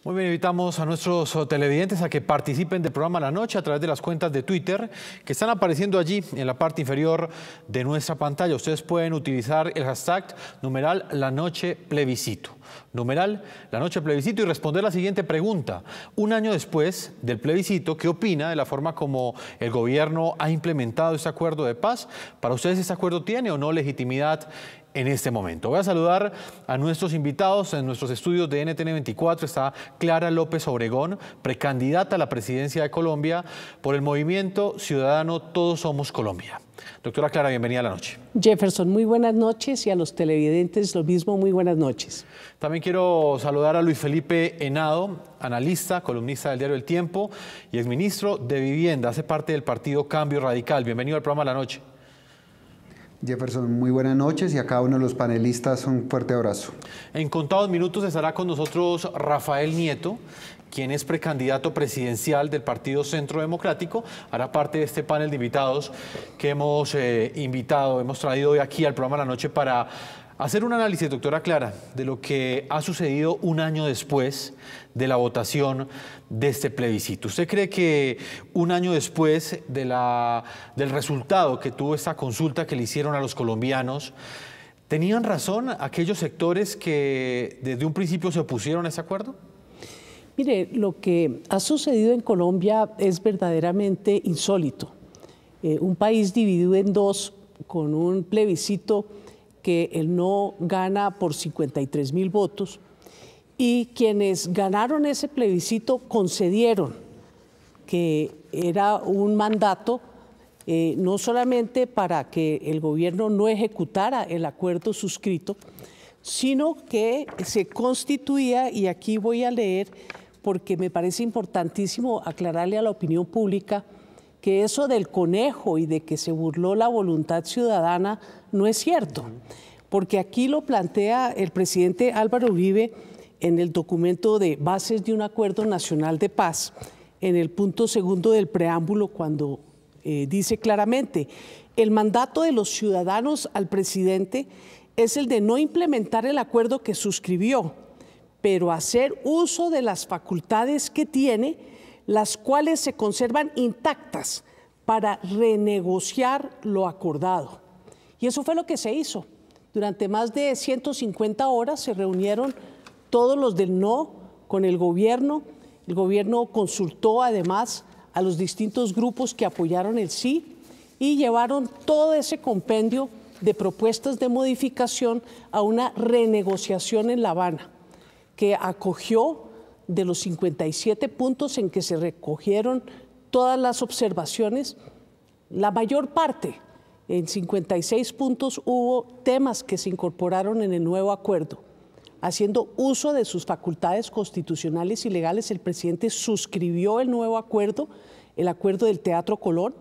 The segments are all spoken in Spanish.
Muy bien, invitamos a nuestros televidentes a que participen del programa La Noche a través de las cuentas de Twitter que están apareciendo allí en la parte inferior de nuestra pantalla. Ustedes pueden utilizar el hashtag numeral La Noche Plebiscito. Numeral La Noche Plebiscito y responder la siguiente pregunta. Un año después del plebiscito, ¿qué opina de la forma como el gobierno ha implementado este acuerdo de paz? ¿Para ustedes este acuerdo tiene o no legitimidad en este momento? Voy a saludar a nuestros invitados en nuestros estudios de NTN 24. Está Clara López Obregón, precandidata a la presidencia de Colombia por el movimiento ciudadano Todos Somos Colombia. Doctora Clara, bienvenida a La Noche. Jefferson, muy buenas noches, y a los televidentes lo mismo, muy buenas noches. También quiero saludar a Luis Felipe Henao, analista, columnista del diario El Tiempo y exministro de Vivienda, hace parte del partido Cambio Radical. Bienvenido al programa La Noche. Jefferson, muy buenas noches, y a cada uno de los panelistas un fuerte abrazo. En contados minutos estará con nosotros Rafael Nieto, quien es precandidato presidencial del Partido Centro Democrático. Hará parte de este panel de invitados que hemos traído hoy aquí al programa La Noche para hacer un análisis, doctora Clara, de lo que ha sucedido un año después de la votación de este plebiscito. ¿Usted cree que un año después del resultado que tuvo esta consulta que le hicieron a los colombianos, tenían razón aquellos sectores que desde un principio se opusieron a ese acuerdo? Mire, lo que ha sucedido en Colombia es verdaderamente insólito. Un país dividido en dos, con un plebiscito que el no gana por 53.000 votos, y quienes ganaron ese plebiscito concedieron que era un mandato no solamente para que el gobierno no ejecutara el acuerdo suscrito, sino que se constituía, y aquí voy a leer porque me parece importantísimo aclararle a la opinión pública que eso del conejo y de que se burló la voluntad ciudadana no es cierto, porque aquí lo plantea el presidente Álvaro Uribe en el documento de bases de un acuerdo nacional de paz, en el punto segundo del preámbulo, cuando dice claramente: el mandato de los ciudadanos al presidente es el de no implementar el acuerdo que suscribió, pero hacer uso de las facultades que tiene, las cuales se conservan intactas, para renegociar lo acordado. Y eso fue lo que se hizo. Durante más de 150 horas se reunieron todos los del no con el gobierno. El gobierno consultó además a los distintos grupos que apoyaron el sí, y llevaron todo ese compendio de propuestas de modificación a una renegociación en La Habana, que acogió, de los 57 puntos en que se recogieron todas las observaciones, la mayor parte, en 56 puntos, hubo temas que se incorporaron en el nuevo acuerdo. Haciendo uso de sus facultades constitucionales y legales, el presidente suscribió el nuevo acuerdo, el acuerdo del Teatro Colón.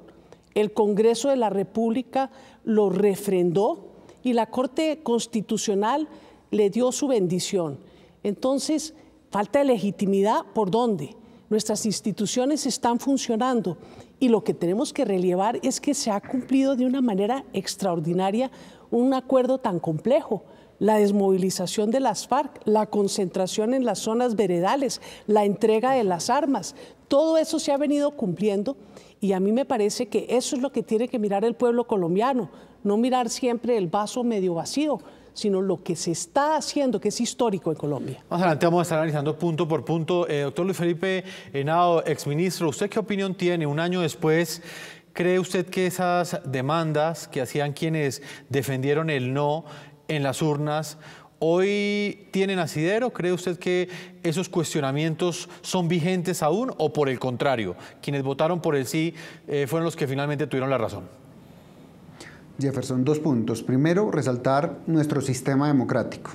El Congreso de la República lo refrendó y la Corte Constitucional le dio su bendición. Entonces, falta de legitimidad, ¿por dónde? Nuestras instituciones están funcionando, y lo que tenemos que relevar es que se ha cumplido de una manera extraordinaria un acuerdo tan complejo. La desmovilización de las FARC, la concentración en las zonas veredales, la entrega de las armas, todo eso se ha venido cumpliendo, y a mí me parece que eso es lo que tiene que mirar el pueblo colombiano, no mirar siempre el vaso medio vacío, sino lo que se está haciendo, que es histórico en Colombia. Más adelante vamos a estar analizando punto por punto. Doctor Luis Felipe Henao, exministro, ¿usted qué opinión tiene? Un año después, ¿cree usted que esas demandas que hacían quienes defendieron el no en las urnas hoy tienen asidero? ¿Cree usted que esos cuestionamientos son vigentes aún, o por el contrario, quienes votaron por el sí fueron los que finalmente tuvieron la razón? Jefferson, 2 puntos. Primero, resaltar nuestro sistema democrático.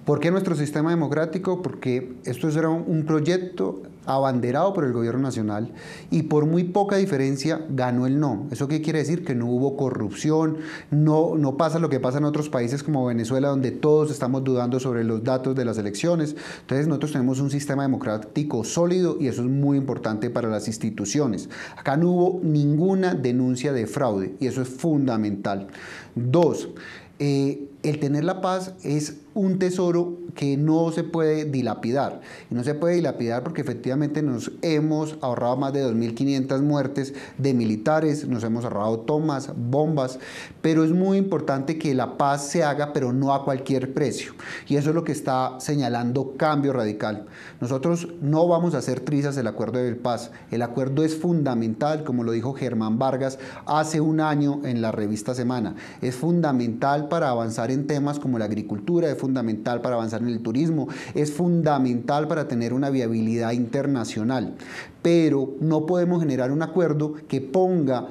¿Por qué nuestro sistema democrático? Porque esto era un proyecto abanderado por el gobierno nacional, y por muy poca diferencia ganó el no. ¿Eso qué quiere decir? Que no hubo corrupción, no pasa lo que pasa en otros países como Venezuela, donde todos estamos dudando sobre los datos de las elecciones. Entonces nosotros tenemos un sistema democrático sólido, y eso es muy importante para las instituciones. Acá no hubo ninguna denuncia de fraude, y eso es fundamental. 2, el tener la paz es un tesoro que no se puede dilapidar. Y no se puede dilapidar porque efectivamente nos hemos ahorrado más de 2.500 muertes de militares, nos hemos ahorrado tomas, bombas, pero es muy importante que la paz se haga, pero no a cualquier precio. Y eso es lo que está señalando Cambio Radical. Nosotros no vamos a hacer trizas el acuerdo de paz. El acuerdo es fundamental, como lo dijo Germán Vargas hace un año en la revista Semana. Es fundamental para avanzar en temas como la agricultura, es fundamental para avanzar en el turismo, es fundamental para tener una viabilidad internacional, pero no podemos generar un acuerdo que ponga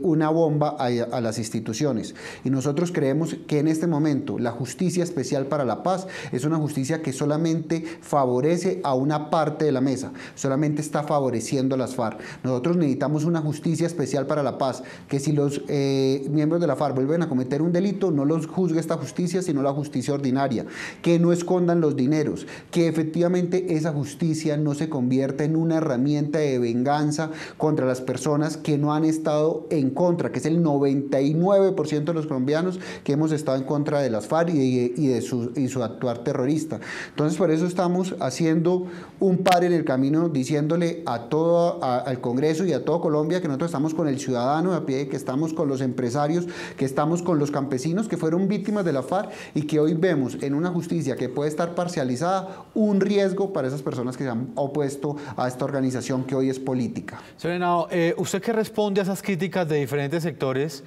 una bomba a las instituciones. Y nosotros creemos que en este momento la Justicia Especial para la Paz es una justicia que solamente favorece a una parte de la mesa, solamente está favoreciendo a las FARC. Nosotros necesitamos una Justicia Especial para la Paz, que si los miembros de la FARC vuelven a cometer un delito, no los juzgue esta justicia, sino la justicia ordinaria, que no escondan los dineros, que efectivamente esa justicia no se convierta en una herramienta de venganza contra las personas que no han estado en contra, que es el 99% de los colombianos que hemos estado en contra de las FARC y su actuar terrorista. Entonces, por eso estamos haciendo un par en el camino, diciéndole al Congreso y a todo Colombia que nosotros estamos con el ciudadano de a pie, que estamos con los empresarios, que estamos con los campesinos que fueron víctimas de la FARC y que hoy vemos en una justicia que puede estar parcializada un riesgo para esas personas que se han opuesto a esta organización que hoy es política. Señor Henao, ¿usted qué responde a esas críticas de diferentes sectores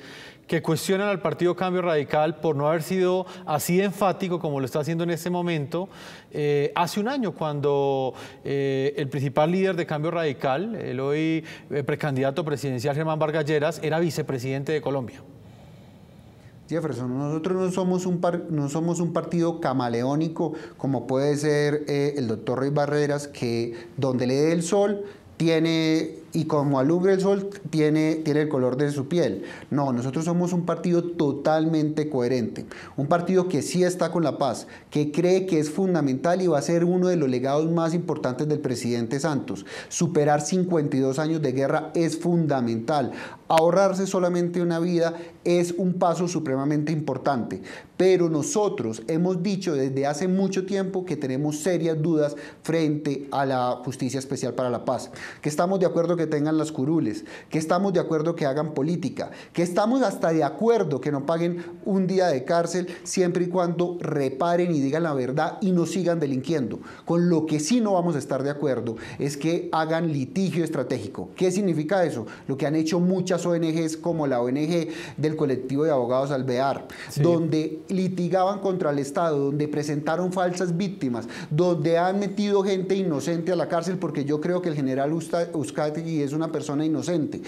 que cuestionan al Partido Cambio Radical por no haber sido así enfático como lo está haciendo en este momento? Hace un año, cuando el principal líder de Cambio Radical, el hoy precandidato presidencial Germán Vargas Lleras, era vicepresidente de Colombia. Jefferson, nosotros no somos un partido camaleónico como puede ser el doctor Roy Barreras, que donde le dé el sol y como alumbre el sol tiene el color de su piel. No, nosotros somos un partido totalmente coherente, un partido que sí está con la paz, que cree que es fundamental y va a ser uno de los legados más importantes del presidente Santos. Superar 52 años de guerra es fundamental. Ahorrarse solamente una vida es un paso supremamente importante, pero nosotros hemos dicho desde hace mucho tiempo que tenemos serias dudas frente a la Justicia Especial para la Paz, que estamos de acuerdo que tengan las curules, que estamos de acuerdo que hagan política, que estamos hasta de acuerdo que no paguen un día de cárcel siempre y cuando reparen y digan la verdad y no sigan delinquiendo. Con lo que sí no vamos a estar de acuerdo es que hagan litigio estratégico. ¿Qué significa eso? Lo que han hecho muchas ONGs como la ONG del colectivo de abogados Alvear, sí, donde litigaban contra el Estado, donde presentaron falsas víctimas, donde han metido gente inocente a la cárcel, porque yo creo que el general Uzcategui es una persona inocente.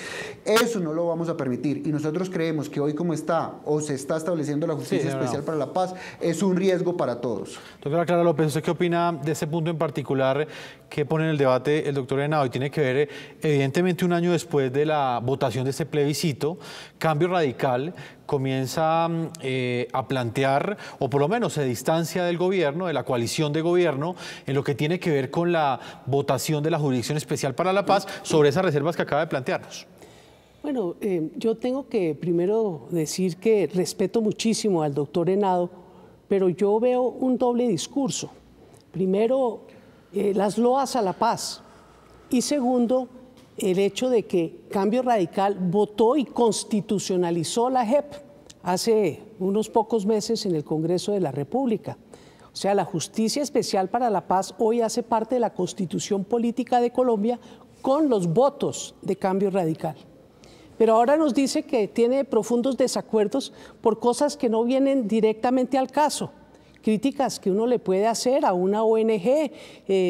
Eso no lo vamos a permitir y nosotros creemos que hoy como está o se está estableciendo la Justicia Especial para la Paz es un riesgo para todos. Doctora Clara López, ¿usted qué opina de ese punto en particular que pone en el debate el doctor Henao? Y tiene que ver, evidentemente, un año después de la votación de ese plebiscito, Cambio Radical comienza a plantear, o por lo menos se distancia del gobierno, de la coalición de gobierno, en lo que tiene que ver con la votación de la Jurisdicción Especial para la Paz sobre esas reservas que acaba de plantearnos. Bueno, yo tengo que primero decir que respeto muchísimo al doctor Henao, pero yo veo un doble discurso. Primero, las loas a la paz y segundo, el hecho de que Cambio Radical votó y constitucionalizó la JEP hace unos pocos meses en el Congreso de la República. O sea, la Justicia Especial para la Paz hoy hace parte de la Constitución Política de Colombia con los votos de Cambio Radical. Pero ahora nos dice que tiene profundos desacuerdos por cosas que no vienen directamente al caso. Críticas que uno le puede hacer a una ONG,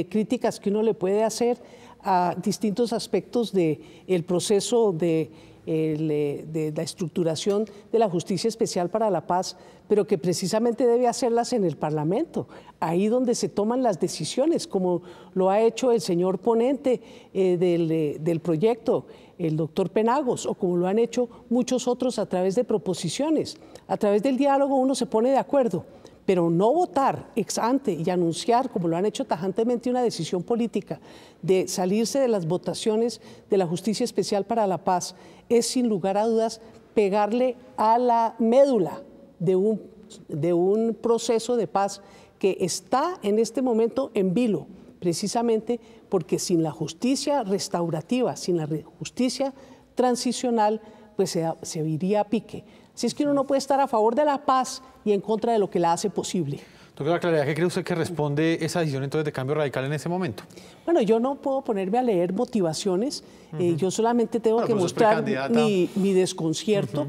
críticas que uno le puede hacer a distintos aspectos del proceso de la estructuración de la Justicia Especial para la Paz, pero que precisamente debe hacerlas en el Parlamento, ahí donde se toman las decisiones, como lo ha hecho el señor ponente del proyecto, el doctor Penagos, o como lo han hecho muchos otros a través de proposiciones. A través del diálogo uno se pone de acuerdo, pero no votar ex ante y anunciar, como lo han hecho tajantemente, una decisión política de salirse de las votaciones de la Justicia Especial para la Paz es, sin lugar a dudas, pegarle a la médula de un de un proceso de paz que está en este momento en vilo, precisamente porque sin la justicia restaurativa, sin la justicia transicional, pues se iría a pique. Así es que uno no puede estar a favor de la paz y en contra de lo que la hace posible. Doctora Claridad, ¿qué cree usted que responde esa decisión entonces de Cambio Radical en ese momento? Bueno, yo no puedo ponerme a leer motivaciones, yo solamente tengo que mostrar mi desconcierto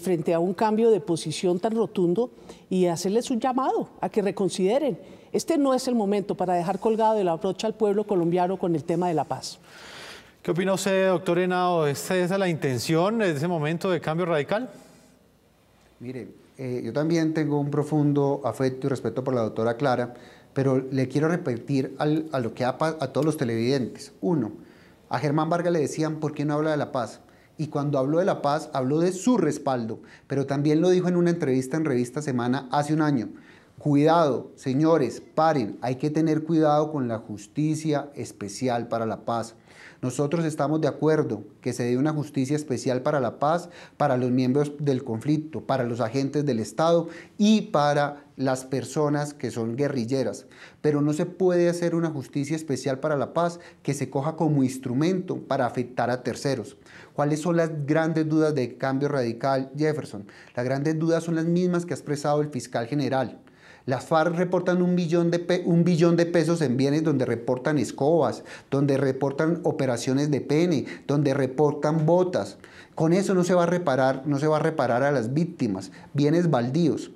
frente a un cambio de posición tan rotundo y hacerles un llamado a que reconsideren. Este no es el momento para dejar colgado de la brocha al pueblo colombiano con el tema de la paz. ¿Qué opina usted, doctor Henao? ¿Esa es la intención de ese momento de Cambio Radical? Mire, yo también tengo un profundo afecto y respeto por la doctora Clara, pero le quiero repetir a todos los televidentes. Uno, a Germán Vargas le decían, ¿por qué no habla de la paz? Y cuando habló de la paz, habló de su respaldo, pero también lo dijo en una entrevista en Revista Semana hace un año. Cuidado, señores, paren, hay que tener cuidado con la justicia especial para la paz. Nosotros estamos de acuerdo que se dé una justicia especial para la paz, para los miembros del conflicto, para los agentes del Estado y para las personas que son guerrilleras. Pero no se puede hacer una justicia especial para la paz que se coja como instrumento para afectar a terceros. ¿Cuáles son las grandes dudas de Cambio Radical, Jefferson? Las grandes dudas son las mismas que ha expresado el fiscal general. Las FARC reportan un billón de pesos en bienes donde reportan escobas, donde reportan operaciones de pene, donde reportan botas. Con eso no se va a reparar a las víctimas, bienes baldíos.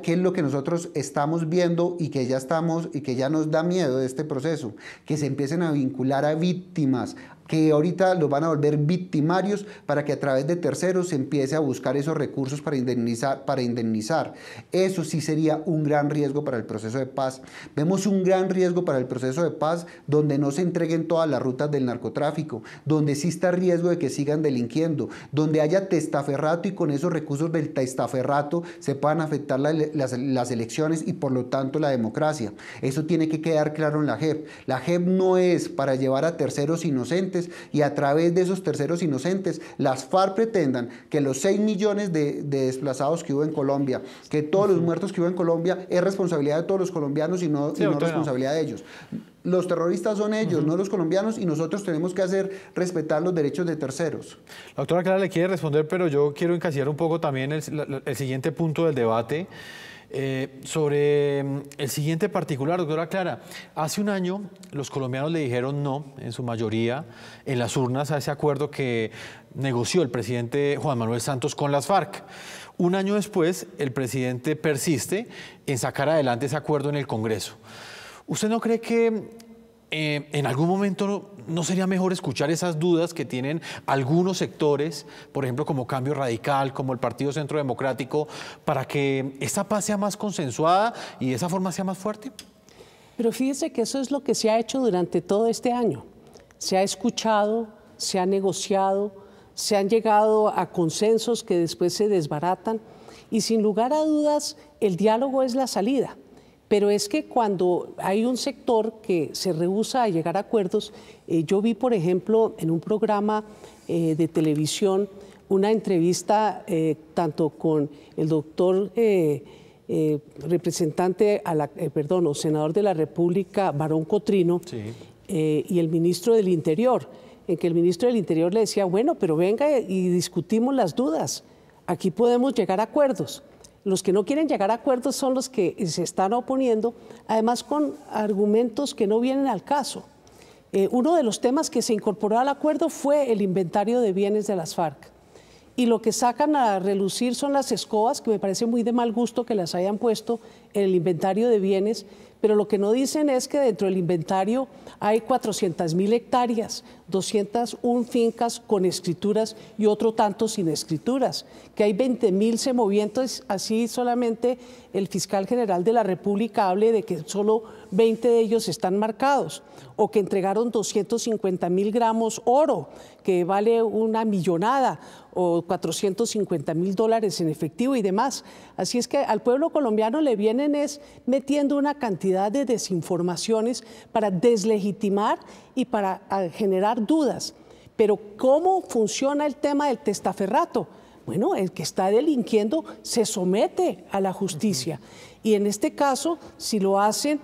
¿Qué es lo que nosotros estamos viendo y que ya nos da miedo de este proceso? Que se empiecen a vincular a víctimas, que ahorita los van a volver victimarios para que a través de terceros se empiece a buscar esos recursos para indemnizar. Eso sí sería un gran riesgo para el proceso de paz. Vemos un gran riesgo para el proceso de paz donde no se entreguen todas las rutas del narcotráfico, donde exista riesgo de que sigan delinquiendo, donde haya testaferrato y con esos recursos del testaferrato se puedan afectar las elecciones y por lo tanto la democracia. Eso tiene que quedar claro en la JEP. La JEP no es para llevar a terceros inocentes y a través de esos terceros inocentes las FARC pretendan que los 6 millones de desplazados que hubo en Colombia, que todos los muertos que hubo en Colombia es responsabilidad de todos los colombianos y no responsabilidad de ellos. Los terroristas son ellos, no los colombianos, y nosotros tenemos que hacer respetar los derechos de terceros. La doctora Clara le quiere responder, pero yo quiero encasillar un poco también el siguiente punto del debate. Sobre el siguiente particular, doctora Clara, hace un año los colombianos le dijeron no, en su mayoría, en las urnas a ese acuerdo que negoció el presidente Juan Manuel Santos con las FARC. Un año después, el presidente persiste en sacar adelante ese acuerdo en el Congreso. ¿Usted no cree que en algún momento no sería mejor escuchar esas dudas que tienen algunos sectores, por ejemplo, como Cambio Radical, como el Partido Centro Democrático, para que esta paz sea más consensuada y de esa forma sea más fuerte? Pero fíjese que eso es lo que se ha hecho durante todo este año. Se ha escuchado, se ha negociado, se han llegado a consensos que después se desbaratan y sin lugar a dudas el diálogo es la salida. Pero es que cuando hay un sector que se rehúsa a llegar a acuerdos, yo vi, por ejemplo, en un programa de televisión, una entrevista tanto con el doctor senador de la República, Barón Cotrino, sí, y el ministro del Interior, en que el ministro del Interior le decía, bueno, pero venga y discutimos las dudas, aquí podemos llegar a acuerdos. Los que no quieren llegar a acuerdos son los que se están oponiendo, además con argumentos que no vienen al caso. Uno de los temas que se incorporó al acuerdo fue el inventario de bienes de las FARC. Y lo que sacan a relucir son las escobas, que me parece muy de mal gusto que las hayan puesto en el inventario de bienes, pero lo que no dicen es que dentro del inventario hay 400.000 hectáreas, 201 fincas con escrituras y otro tanto sin escrituras, que hay 20.000 semovientos, así solamente el fiscal general de la República hable de que solo 20 de ellos están marcados, o que entregaron 250.000 gramos oro, que vale una millonada, o $450.000 en efectivo y demás. Así es que al pueblo colombiano le vienen metiendo una cantidad de desinformaciones para deslegitimar y para generar dudas. Pero ¿cómo funciona el tema del testaferrato? Bueno, el que está delinquiendo se somete a la justicia. Y en este caso, si lo hacen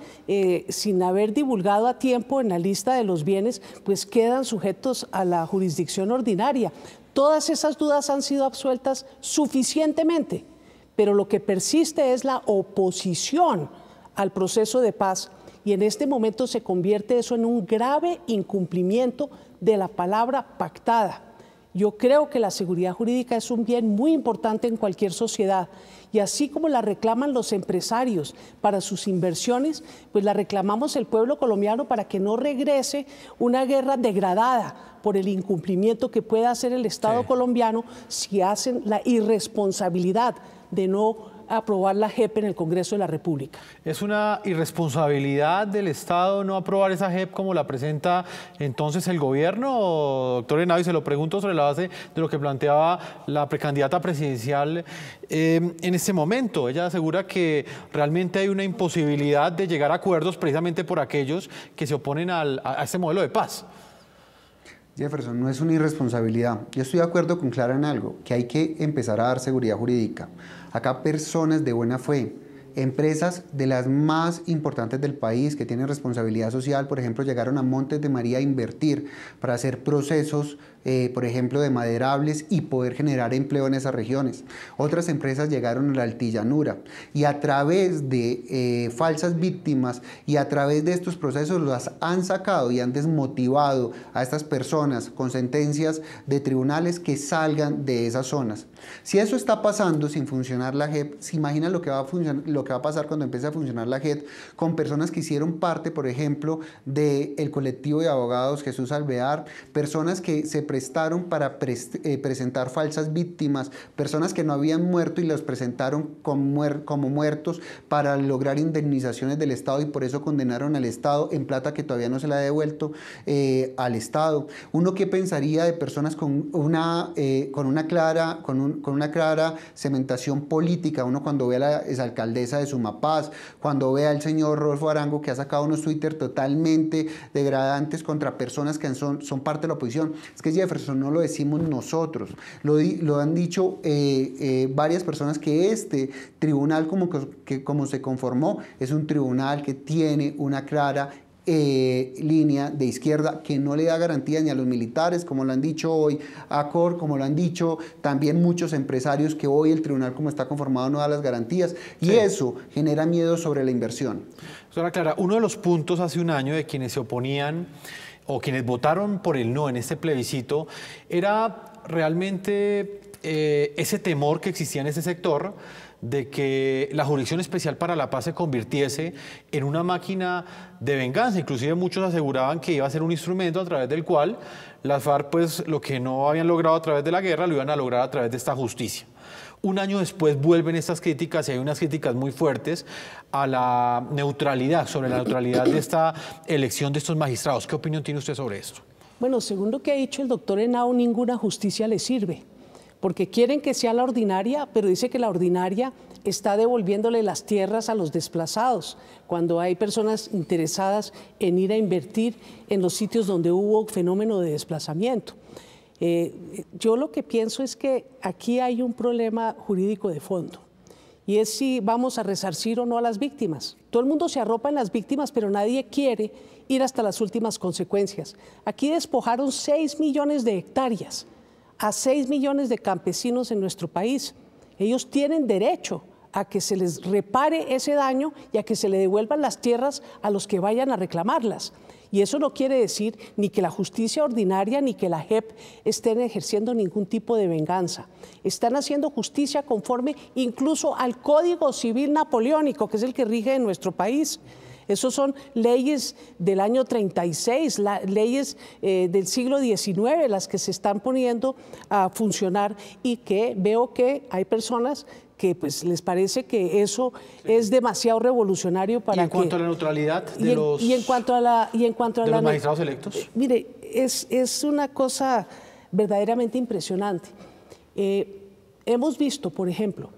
sin haber divulgado a tiempo en la lista de los bienes, pues quedan sujetos a la jurisdicción ordinaria. Todas esas dudas han sido absueltas suficientemente, pero lo que persiste es la oposición al proceso de paz, y en este momento se convierte eso en un grave incumplimiento de la palabra pactada. Yo creo que la seguridad jurídica es un bien muy importante en cualquier sociedad, y así como la reclaman los empresarios para sus inversiones, pues la reclamamos el pueblo colombiano para que no regrese una guerra degradada por el incumplimiento que pueda hacer el Estado colombiano si hacen la irresponsabilidad de no aprobar la JEP en el Congreso de la República. ¿Es una irresponsabilidad del Estado no aprobar esa JEP como la presenta entonces el gobierno? Doctor Henao, y se lo pregunto sobre la base de lo que planteaba la precandidata presidencial en este momento. Ella asegura que realmente hay una imposibilidad de llegar a acuerdos precisamente por aquellos que se oponen a este modelo de paz. Jefferson, no es una irresponsabilidad. Yo estoy de acuerdo con Clara en algo, que hay que empezar a dar seguridad jurídica. Acá personas de buena fe, empresas de las más importantes del país que tienen responsabilidad social, por ejemplo, llegaron a Montes de María a invertir para hacer procesos, por ejemplo, de maderables y poder generar empleo en esas regiones. Otras empresas llegaron a la altillanura y a través de falsas víctimas y a través de estos procesos las han sacado y han desmotivado a estas personas con sentencias de tribunales que salgan de esas zonas. Si eso está pasando sin funcionar la JEP, ¿se imagina lo que va a pasar cuando empiece a funcionar la JEP con personas que hicieron parte, por ejemplo, del colectivo de abogados Jesús Alvear, personas que se prestaron para presentar falsas víctimas, personas que no habían muerto y los presentaron como muertos para lograr indemnizaciones del Estado y por eso condenaron al Estado en plata que todavía no se le ha devuelto al Estado? ¿Uno qué pensaría de personas con una clara cementación política? Uno cuando ve a la exalcaldesa de Sumapaz, cuando ve al señor Rodolfo Arango, que ha sacado unos Twitter totalmente degradantes contra personas que son parte de la oposición. Es que Jefferson, no lo decimos nosotros, lo han dicho varias personas, que este tribunal como se conformó es un tribunal que tiene una clara línea de izquierda que no le da garantía ni a los militares, como lo han dicho hoy ACOR, como lo han dicho también muchos empresarios, que hoy el tribunal como está conformado no da las garantías, y eso genera miedo sobre la inversión. Doctora Clara, uno de los puntos hace un año de quienes se oponían o quienes votaron por el no en este plebiscito era realmente ese temor que existía en ese sector de que la Jurisdicción Especial para la Paz se convirtiese en una máquina de venganza. Inclusive muchos aseguraban que iba a ser un instrumento a través del cual las FARC, pues lo que no habían logrado a través de la guerra, lo iban a lograr a través de esta justicia. Un año después vuelven estas críticas y hay unas críticas muy fuertes a la neutralidad, sobre la neutralidad de esta elección de estos magistrados. ¿Qué opinión tiene usted sobre esto? Bueno, según lo que ha dicho el doctor Henao, ninguna justicia le sirve, porque quieren que sea la ordinaria, pero dice que la ordinaria está devolviéndole las tierras a los desplazados, cuando hay personas interesadas en ir a invertir en los sitios donde hubo fenómeno de desplazamiento. Yo lo que pienso es que aquí hay un problema jurídico de fondo, y es si vamos a resarcir o no a las víctimas. Todo el mundo se arropa en las víctimas, pero nadie quiere ir hasta las últimas consecuencias. Aquí despojaron 6 millones de hectáreas a 6 millones de campesinos en nuestro país. Ellos tienen derecho a que se les repare ese daño y a que se le devuelvan las tierras a los que vayan a reclamarlas. Y eso no quiere decir ni que la justicia ordinaria ni que la JEP estén ejerciendo ningún tipo de venganza. Están haciendo justicia conforme incluso al Código Civil Napoleónico, que es el que rige en nuestro país. Esos son leyes del año 36, leyes del siglo XIX, las que se están poniendo a funcionar, y que veo que hay personas que pues les parece que eso es demasiado revolucionario para que... ¿Y en cuanto a la neutralidad de los magistrados electos? Mire, es una cosa verdaderamente impresionante. Hemos visto, por ejemplo,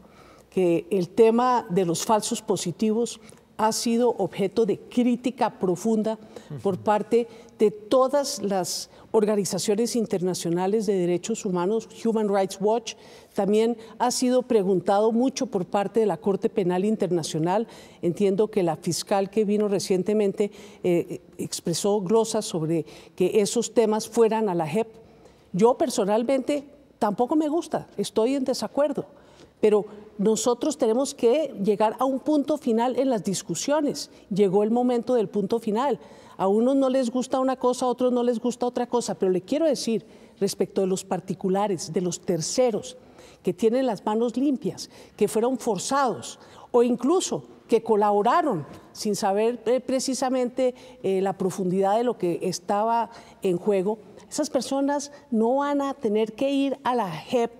que el tema de los falsos positivos ha sido objeto de crítica profunda por parte de todas las organizaciones internacionales de derechos humanos. Human Rights Watch también ha sido preguntado mucho por parte de la Corte Penal Internacional. Entiendo que la fiscal que vino recientemente expresó glosas sobre que esos temas fueran a la JEP. Yo personalmente tampoco me gusta, estoy en desacuerdo, pero nosotros tenemos que llegar a un punto final en las discusiones. Llegó el momento del punto final. A unos no les gusta una cosa, a otros no les gusta otra cosa, pero le quiero decir respecto de los particulares, de los terceros, que tienen las manos limpias, que fueron forzados o incluso que colaboraron sin saber precisamente la profundidad de lo que estaba en juego, esas personas no van a tener que ir a la JEP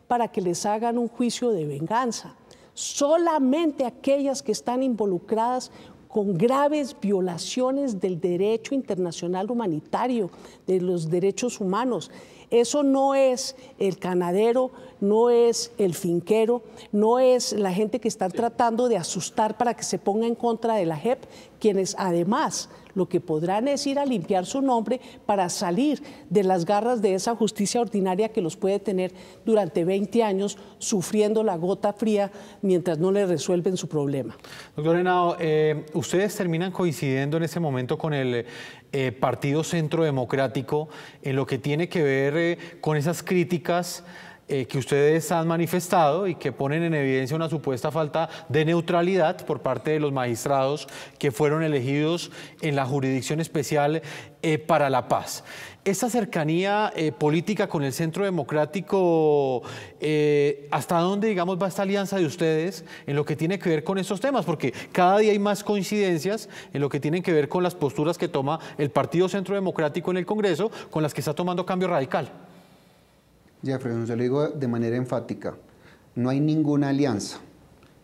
para que les hagan un juicio de venganza. Solamente aquellas que están involucradas con graves violaciones del derecho internacional humanitario, de los derechos humanos. Eso no es el ganadero, no es el finquero, no es la gente que están tratando de asustar para que se ponga en contra de la JEP, quienes además lo que podrán es ir a limpiar su nombre para salir de las garras de esa justicia ordinaria que los puede tener durante 20 años sufriendo la gota fría mientras no le resuelven su problema. Doctor Henao, ustedes terminan coincidiendo en ese momento con el Partido Centro Democrático en lo que tiene que ver con esas críticas que ustedes han manifestado y que ponen en evidencia una supuesta falta de neutralidad por parte de los magistrados que fueron elegidos en la Jurisdicción Especial para la Paz. Esta cercanía política con el Centro Democrático, ¿hasta dónde, digamos, va esta alianza de ustedes en lo que tiene que ver con estos temas? Porque cada día hay más coincidencias en lo que tienen que ver con las posturas que toma el Partido Centro Democrático en el Congreso, con las que está tomando Cambio Radical. Jefferson, se lo digo de manera enfática, no hay ninguna alianza.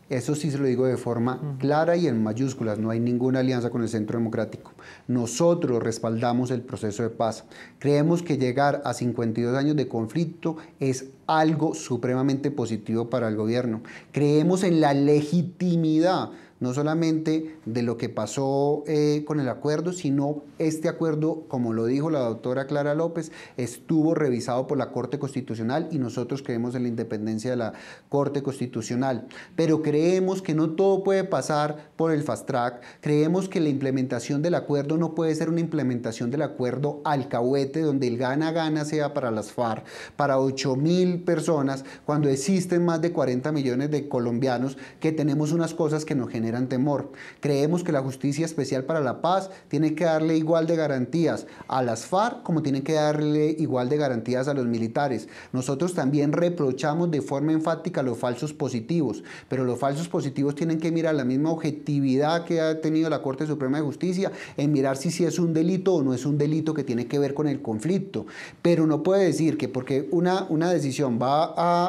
Eso sí se lo digo de forma clara y en mayúsculas, no hay ninguna alianza con el Centro Democrático. Nosotros respaldamos el proceso de paz. Creemos que llegar a 52 años de conflicto es algo supremamente positivo para el gobierno. Creemos en la legitimidad, no solamente de lo que pasó con el acuerdo, sino este acuerdo, como lo dijo la doctora Clara López, estuvo revisado por la Corte Constitucional y nosotros creemos en la independencia de la Corte Constitucional. Pero creemos que no todo puede pasar por el fast track, creemos que la implementación del acuerdo no puede ser una implementación del acuerdo alcahuete, donde el gana-gana sea para las FARC, para 8.000 personas, cuando existen más de 40 millones de colombianos que tenemos unas cosas que nos generan temor. Creemos que la Justicia Especial para la Paz tiene que darle igual de garantías a las FARC como tiene que darle igual de garantías a los militares. Nosotros también reprochamos de forma enfática los falsos positivos, pero los falsos positivos tienen que mirar la misma objetividad que ha tenido la Corte Suprema de Justicia en mirar si es un delito o no es un delito que tiene que ver con el conflicto. Pero no puede decir que porque una decisión va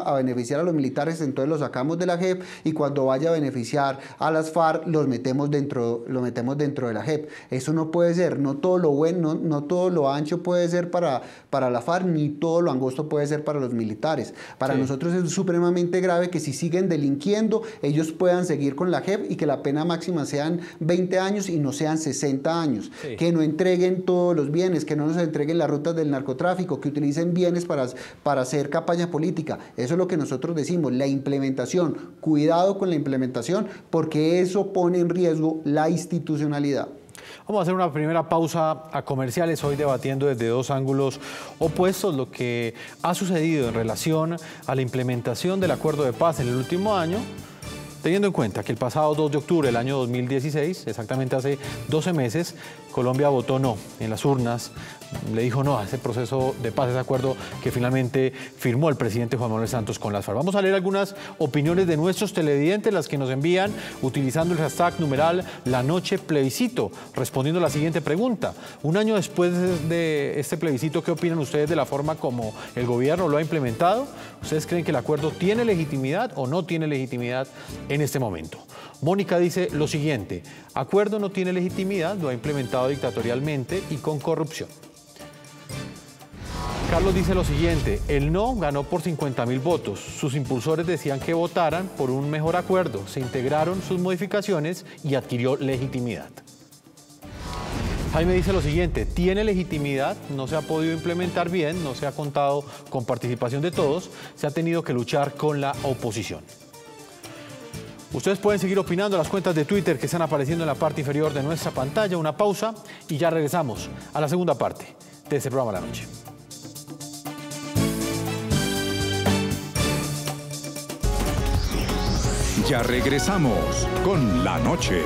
a beneficiar a los militares, entonces lo sacamos de la JEP y cuando vaya a beneficiar a las FARC lo metemos dentro de la JEP. Eso no puede ser, no todo lo bueno, no todo lo ancho puede ser para la FARC, ni todo lo angosto puede ser para los militares. Para nosotros es supremamente grave que si siguen delinquiendo, ellos puedan seguir con la JEP y que la pena máxima sean 20 años y no sean 60 años. Que no entreguen todos los bienes, que no nos entreguen las rutas del narcotráfico, que utilicen bienes para hacer campaña política. Eso es lo que nosotros decimos, la implementación, cuidado con la implementación, porque eso pone en riesgo la institucionalidad. Vamos a hacer una primera pausa a comerciales, hoy debatiendo desde dos ángulos opuestos lo que ha sucedido en relación a la implementación del acuerdo de paz en el último año, teniendo en cuenta que el pasado 2 de octubre del año 2016, exactamente hace 12 meses, Colombia votó no en las urnas, le dijo no a ese proceso de paz, ese acuerdo que finalmente firmó el presidente Juan Manuel Santos con las FARC. Vamos a leer algunas opiniones de nuestros televidentes, las que nos envían utilizando el hashtag numeral La Noche Plebiscito, respondiendo a la siguiente pregunta. Un año después de este plebiscito, ¿qué opinan ustedes de la forma como el gobierno lo ha implementado? ¿Ustedes creen que el acuerdo tiene legitimidad o no tiene legitimidad en este momento? Mónica dice lo siguiente: acuerdo no tiene legitimidad, lo ha implementado dictatorialmente y con corrupción. Carlos dice lo siguiente: el no ganó por 50.000 votos. Sus impulsores decían que votaran por un mejor acuerdo. Se integraron sus modificaciones y adquirió legitimidad. Jaime dice lo siguiente: tiene legitimidad, no se ha podido implementar bien, no se ha contado con participación de todos, se ha tenido que luchar con la oposición. Ustedes pueden seguir opinando en las cuentas de Twitter que están apareciendo en la parte inferior de nuestra pantalla. Una pausa y ya regresamos a la segunda parte de este programa La Noche. Ya regresamos con La Noche.